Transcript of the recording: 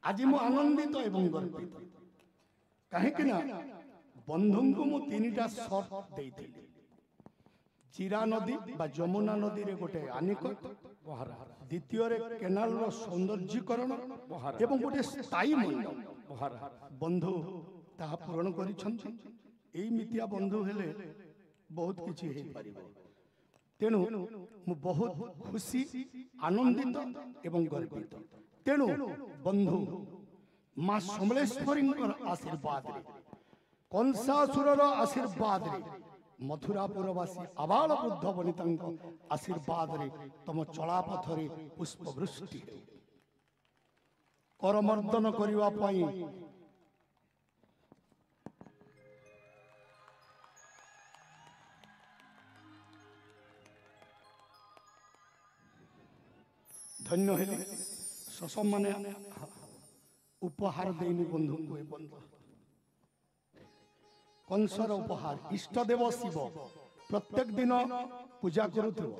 आज मु आनंदित एवं गर्वित कहीं बंधु को मु तीनटा शर्त देइथिली चिरा नदी बा जमुना नदी रे गोटे आनिकट द्वितीय रे केनाल रो सौंदर्यीकरण एवं गोटे स्थायी मंडप बंधु ता पूरण करिछन एई मितिया बंधु हेले बहुत किछि हे परिबो तेणु मु बहुत खुशी आनंदित एवं गर्वित तेणु बंधु मां समलेश्वरी आशीर्वाद रे कंसासुर आशीर्वाद रे मथुरापुरवासी आबाल वृद्ध वनिता आशीर्वाद रे तम चलापथ रे पुष्पवृष्टि करमर्दन करिवा पई धन्य हेले ससम्माने उपहार देनी बंधु को बंधु कंसर उपहार इष्टदेव शिव प्रत्येक दिन पूजा करुथिबो